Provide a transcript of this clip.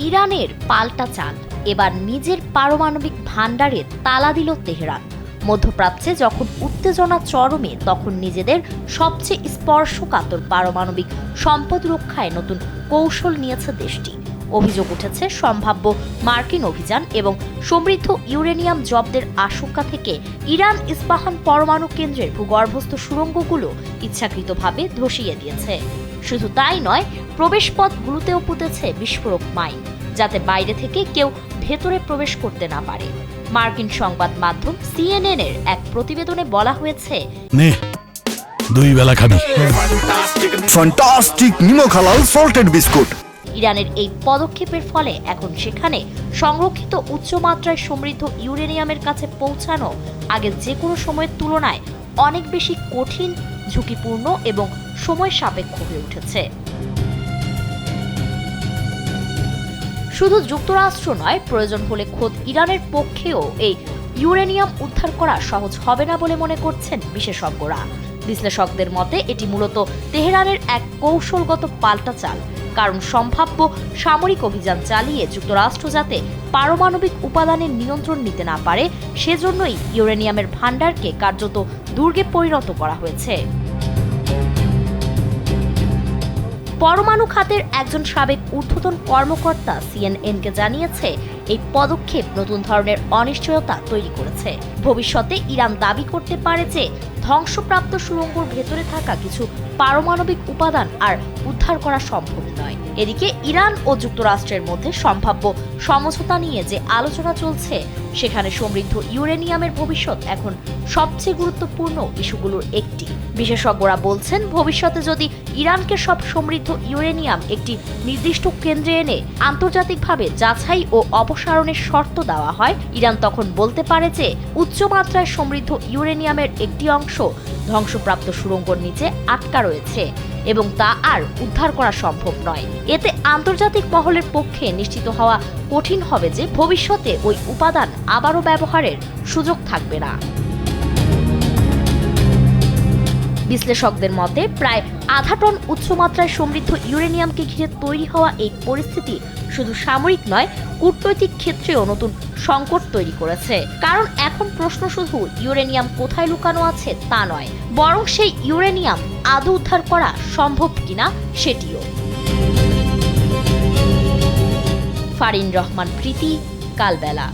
ইরানের পাল্টা চাল, এবার নিজের পারমাণবিক ভান্ডারে তালা দিল তেহরান। মধ্যপ্রাচ্যে যখন উত্তেজনা চরমে, তখন নিজেদের সবচেয়ে স্পর্শকাতর পারমাণবিক সম্পদ রক্ষায় নতুন কৌশল নিয়েছে দেশটি। অভিযোগ উঠেছে সম্ভাব্য মার্কিন অভিযান এবং সমৃদ্ধ ইউরেনিয়াম জব্দের আশঙ্কা থেকে ইরান ইস্পাহান পরমাণু কেন্দ্রের ভূগর্ভস্থ সুড়ঙ্গগুলো ইচ্ছাকৃতভাবে ধসিয়ে দিয়েছে। শুধু তাই নয়, প্রবেশপথগুলোতেও পুঁতেছে বিস্ফোরক মাইন, যাতে বাইরে থেকে কেউ ভেতরে প্রবেশ করতে না পারে। মার্কিন সংবাদ মাধ্যম CNN এর এক প্রতিবেদনে বলা হয়েছে, দুই বেলা খাবি ফ্যান্টাস্টিক নিমো খালাল সল্টেড বিস্কুট। ইরানের এই পদক্ষেপের ফলে এখন সেখানে সংরক্ষিত উচ্চমাত্রায় সমৃদ্ধ ইউরেনিয়ামের কাছে পৌঁছানো আগের যে কোনো সময়ের তুলনায় অনেক বেশি কঠিন, ঝুঁকিপূর্ণ এবং সময় সাপেক্ষ হয়ে উঠেছে। শুধু যুক্তরাষ্ট্র নয়, প্রয়োজন হলে খোদ ইরানের পক্ষেও এই ইউরেনিয়াম উদ্ধার করা সহজ হবে না বলে মনে করছেন বিশেষজ্ঞরা। বিশ্লেষকদের মতে এটি মূলত তেহরানের এক কৌশলগত পাল্টা চাল, কারণ সম্ভাব্য সামরিক অভিযান চালিয়ে যুক্তরাষ্ট্র যাতে পারমাণবিক উপাদানের নিয়ন্ত্রণ নিতে না পারে, সেজন্যই ইউরেনিয়ামের ভান্ডারকে কার্যত দুর্গে পরিণত করা হয়েছে। পরমাণু খাতের একজন সাবেক ঊর্ধ্বতন কর্মকর্তা CNN-কে জানিয়েছে, এই পদক্ষেপ নতুন ধরনের অনিশ্চয়তা তৈরি করেছে। ভবিষ্যতে ইরান দাবি করতে পারে যে ধ্বংসপ্রাপ্ত সুড়ঙ্গের ভেতরে থাকা কিছু পারমাণবিক উপাদান আর উদ্ধার করা সম্ভব নয়। এদিকে ইরান ও যুক্তরাষ্ট্রের মধ্যে সম্ভাব্য সমঝোতা নিয়ে যে আলোচনা চলছে, সেখানে সমৃদ্ধ ইউরেনিয়ামের ভবিষ্যৎ এখন সবচেয়ে গুরুত্বপূর্ণ ইস্যুগুলোর একটি। বিশেষজ্ঞরা বলছেন, ভবিষ্যতে যদি ইরানকে সব সমৃদ্ধ ইউরেনিয়াম একটি নির্দিষ্ট কেন্দ্রে এনে আন্তর্জাতিকভাবে যাচাই ও অপসারণের শর্ত দেওয়া হয়, ইরান তখন বলতে পারে যে উচ্চমাত্রায় সমৃদ্ধ ইউরেনিয়ামের একটি অংশ ধ্বংসপ্রাপ্ত সুড়ঙ্গের নিচে আটকা রয়েছে এবং তা আর উদ্ধার করা সম্ভব নয়। এতে আন্তর্জাতিক মহলের পক্ষে নিশ্চিত হওয়া কঠিন হবে যে ভবিষ্যতে ওই উপাদান আবারও ব্যবহারের সুযোগ থাকবে না। বিশ্লেষকদের মতে প্রায় আধা টন উচ্চমাত্রায় সমৃদ্ধ ইউরেনিয়ামকে ঘিরে তৈরি হওয়া এই পরিস্থিতি শুধু সামরিক নয়, কূটনৈতিক ক্ষেত্রেও নতুন সংকট তৈরি করেছে। কারণ এখন প্রশ্ন শুধু ইউরেনিয়াম কোথায় লুকানো আছে তা নয়, বরং সেই ইউরেনিয়াম আদৌ উদ্ধার করা সম্ভব কিনা সেটিও। ফারিন রহমান প্রীতি, কালবেলা।